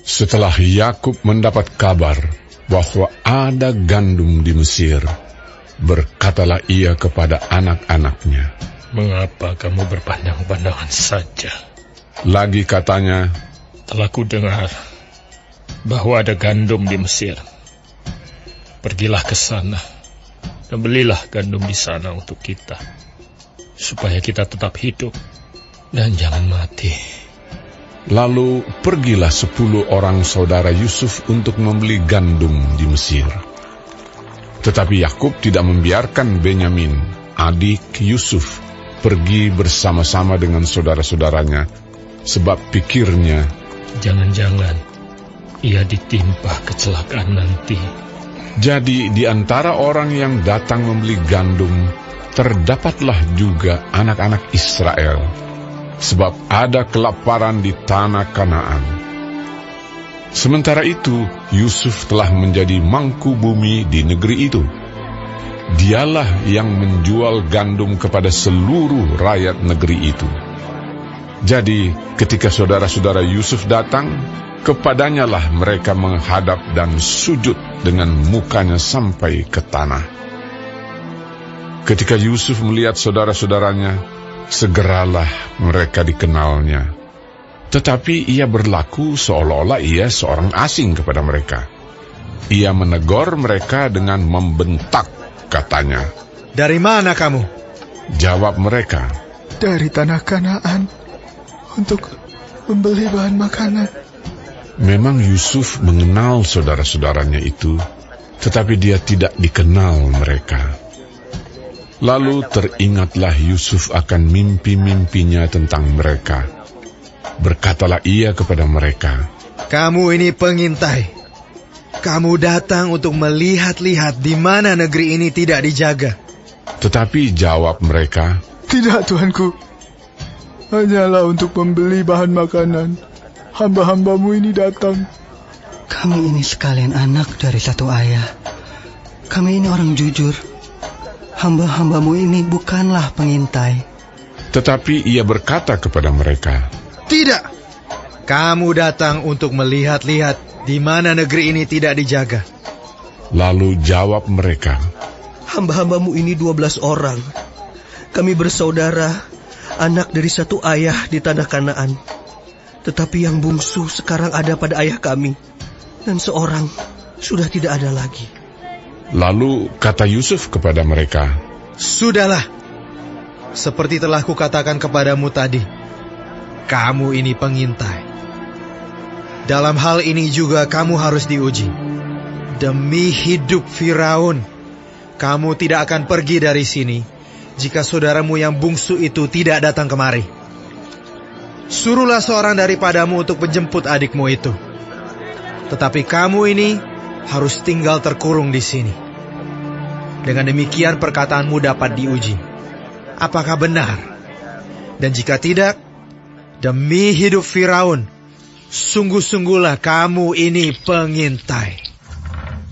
Setelah Yakub mendapat kabar bahwa ada gandum di Mesir, berkatalah ia kepada anak-anaknya, "Mengapa kamu berpandang-pandangan saja?" Lagi katanya, "Telah kudengar bahwa ada gandum di Mesir. Pergilah ke sana dan belilah gandum di sana untuk kita, supaya kita tetap hidup dan jangan mati." Lalu pergilah 10 orang saudara Yusuf untuk membeli gandum di Mesir. Tetapi Yakub tidak membiarkan Benyamin, adik Yusuf, pergi bersama-sama dengan saudara-saudaranya, sebab pikirnya, jangan-jangan ia ditimpa kecelakaan nanti. Jadi di antara orang yang datang membeli gandum, terdapatlah juga anak-anak Israel, sebab ada kelaparan di tanah Kanaan. Sementara itu, Yusuf telah menjadi mangku bumi di negeri itu. Dialah yang menjual gandum kepada seluruh rakyat negeri itu. Jadi, ketika saudara-saudara Yusuf datang, kepadanya lah mereka menghadap dan sujud dengan mukanya sampai ke tanah. Ketika Yusuf melihat saudara-saudaranya, segeralah mereka dikenalnya. Tetapi ia berlaku seolah-olah ia seorang asing kepada mereka. Ia menegur mereka dengan membentak, katanya, "Dari mana kamu?" Jawab mereka, "Dari tanah Kanaan, untuk membeli bahan makanan." Memang Yusuf mengenal saudara-saudaranya itu, tetapi dia tidak dikenal mereka. Lalu teringatlah Yusuf akan mimpi-mimpinya tentang mereka. Berkatalah ia kepada mereka, "Kamu ini pengintai. Kamu datang untuk melihat-lihat di mana negeri ini tidak dijaga." Tetapi jawab mereka, "Tidak, Tuanku. Hanyalah untuk membeli bahan makanan. Hamba-hambamu ini datang." "Kami ini sekalian anak dari satu ayah. Kami ini orang jujur. Hamba-hambamu ini bukanlah pengintai." Tetapi ia berkata kepada mereka, "Tidak. Kamu datang untuk melihat-lihat di mana negeri ini tidak dijaga." Lalu jawab mereka, "Hamba-hambamu ini 12 orang. Kami bersaudara, anak dari satu ayah di tanah Kanaan. Tetapi yang bungsu sekarang ada pada ayah kami, dan seorang sudah tidak ada lagi." Lalu kata Yusuf kepada mereka, "Sudahlah, seperti telah kukatakan kepadamu tadi, kamu ini pengintai. Dalam hal ini juga kamu harus diuji. Demi hidup Firaun, kamu tidak akan pergi dari sini jika saudaramu yang bungsu itu tidak datang kemari. Suruhlah seorang daripadamu untuk menjemput adikmu itu. Tetapi kamu ini harus tinggal terkurung di sini. Dengan demikian perkataanmu dapat diuji. Apakah benar? Dan jika tidak, demi hidup Firaun, sungguh-sungguhlah kamu ini pengintai."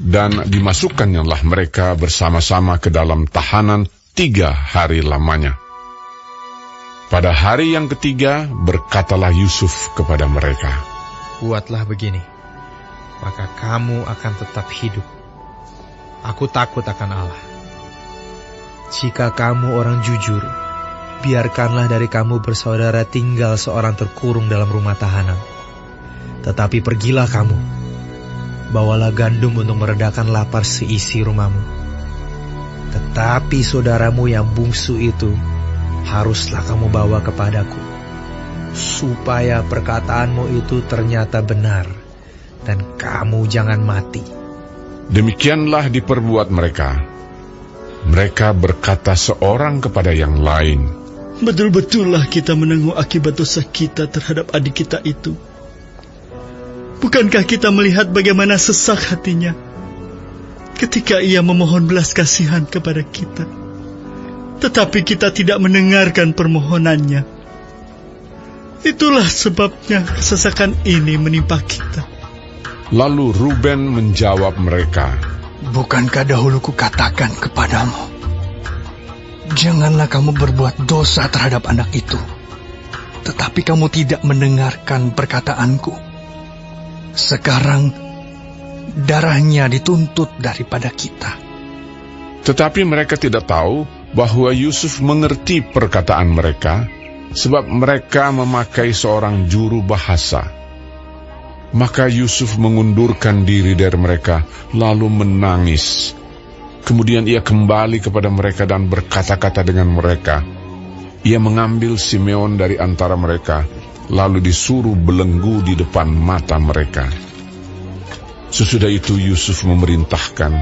dan dimasukkannya mereka bersama-sama ke dalam tahanan 3 hari lamanya. Pada hari yang ketiga berkatalah Yusuf kepada mereka, "Buatlah begini, maka kamu akan tetap hidup. Aku takut akan Allah. Jika kamu orang jujur, biarkanlah dari kamu bersaudara tinggal seorang terkurung dalam rumah tahanan. Tetapi pergilah kamu, bawalah gandum untuk meredakan lapar seisi rumahmu. Tetapi saudaramu yang bungsu itu haruslah kamu bawa kepadaku, supaya perkataanmu itu ternyata benar, dan kamu jangan mati." Demikianlah diperbuat mereka. Mereka berkata seorang kepada yang lain, "Betul-betullah kita menanggung akibat dosa kita terhadap adik kita itu. Bukankah kita melihat bagaimana sesak hatinya ketika ia memohon belas kasihan kepada kita? Tetapi kita tidak mendengarkan permohonannya. Itulah sebabnya kesesakan ini menimpa kita." Lalu Ruben menjawab mereka, "Bukankah dahulu kukatakan kepadamu, janganlah kamu berbuat dosa terhadap anak itu? Tetapi kamu tidak mendengarkan perkataanku. Sekarang darahnya dituntut daripada kita. Tetapi mereka tidak tahu bahwa Yusuf mengerti perkataan mereka, sebab mereka memakai seorang juru bahasa. Maka Yusuf mengundurkan diri dari mereka, lalu menangis. Kemudian ia kembali kepada mereka dan berkata-kata dengan mereka. Ia mengambil Simeon dari antara mereka, lalu disuruh belenggu di depan mata mereka. Sesudah itu Yusuf memerintahkan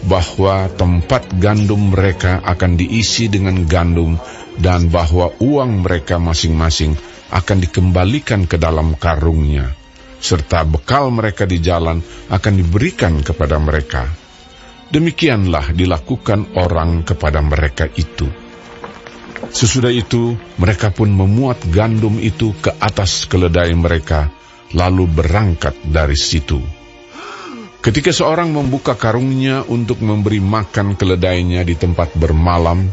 bahwa tempat gandum mereka akan diisi dengan gandum, dan bahwa uang mereka masing-masing akan dikembalikan ke dalam karungnya, serta bekal mereka di jalan akan diberikan kepada mereka. Demikianlah dilakukan orang kepada mereka itu. Sesudah itu mereka pun memuat gandum itu ke atas keledai mereka, lalu berangkat dari situ. Ketika seorang membuka karungnya untuk memberi makan keledainya di tempat bermalam,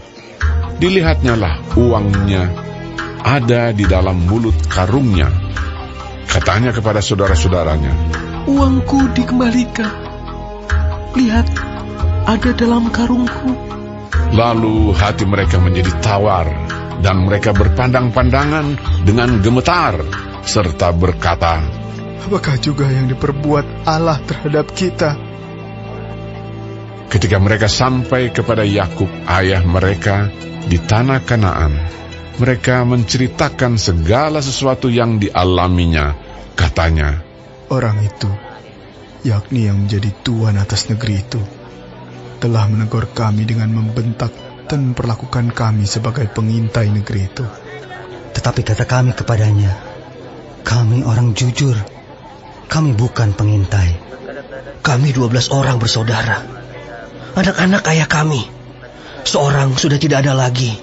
dilihatnyalah uangnya ada di dalam mulut karungnya. Katanya kepada saudara-saudaranya, Uangku dikembalikan. Lihat, ada dalam karungku. Lalu hati mereka menjadi tawar, dan mereka berpandang-pandangan dengan gemetar, serta berkata, Apakah juga yang diperbuat Allah terhadap kita? Ketika mereka sampai kepada Yakub, ayah mereka, di tanah Kanaan, mereka menceritakan segala sesuatu yang dialaminya. Katanya, Orang itu, yakni yang menjadi tuan atas negeri itu, telah menegur kami dengan membentak dan memperlakukan kami sebagai pengintai negeri itu. Tetapi kata kami kepadanya, kami orang jujur, kami bukan pengintai. Kami 12 orang bersaudara. Anak-anak ayah kami, seorang sudah tidak ada lagi,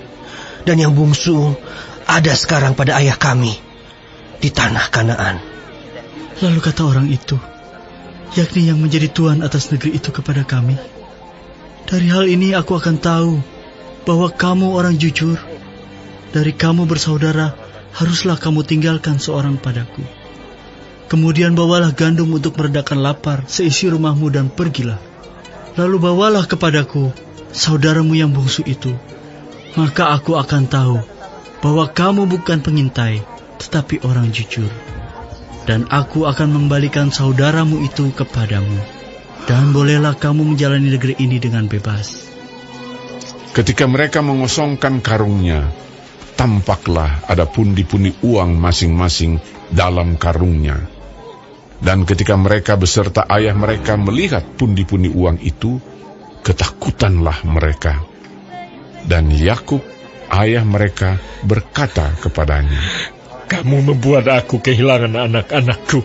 dan yang bungsu ada sekarang pada ayah kami di tanah Kanaan. Lalu kata orang itu, yakni yang menjadi tuan atas negeri itu kepada kami, dari hal ini aku akan tahu bahwa kamu orang jujur. Dari kamu bersaudara, haruslah kamu tinggalkan seorang padaku. Kemudian bawalah gandum untuk meredakan lapar seisi rumahmu dan pergilah. Lalu bawalah kepadaku saudaramu yang bungsu itu. Maka aku akan tahu bahwa kamu bukan pengintai, tetapi orang jujur. Dan aku akan membalikan saudaramu itu kepadamu. Dan bolehlah kamu menjalani negeri ini dengan bebas. ketika mereka mengosongkan karungnya, tampaklah ada pundi-pundi uang masing-masing dalam karungnya. Dan ketika mereka beserta ayah mereka melihat pundi-pundi uang itu, ketakutanlah mereka. Dan Yakub, ayah mereka, berkata kepadanya, "Kamu membuat aku kehilangan anak-anakku.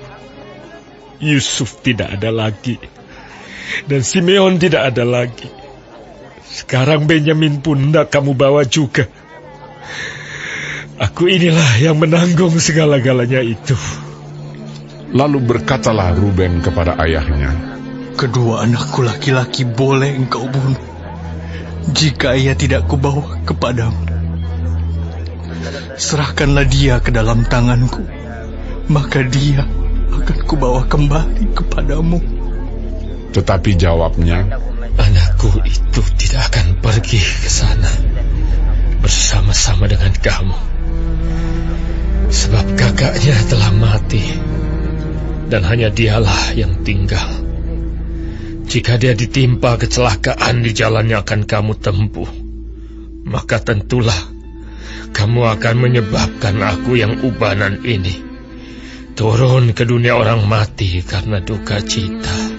Yusuf tidak ada lagi, dan Simeon tidak ada lagi. Sekarang Benyamin pun hendak kamu bawa juga. Aku inilah yang menanggung segala-galanya itu." Lalu berkatalah Ruben kepada ayahnya, "Kedua anakku laki-laki boleh engkau bunuh, jika ia tidak kubawa kepadamu. Serahkanlah dia ke dalam tanganku, maka dia akan kubawa kembali kepadamu." Tetapi jawabnya, "Anakku itu tidak akan pergi ke sana bersama-sama dengan kamu, sebab kakaknya telah mati, dan hanya dialah yang tinggal. Jika dia ditimpa kecelakaan di jalan yang akan kamu tempuh, maka tentulah kamu akan menyebabkan aku yang ubanan ini turun ke dunia orang mati karena duka cita."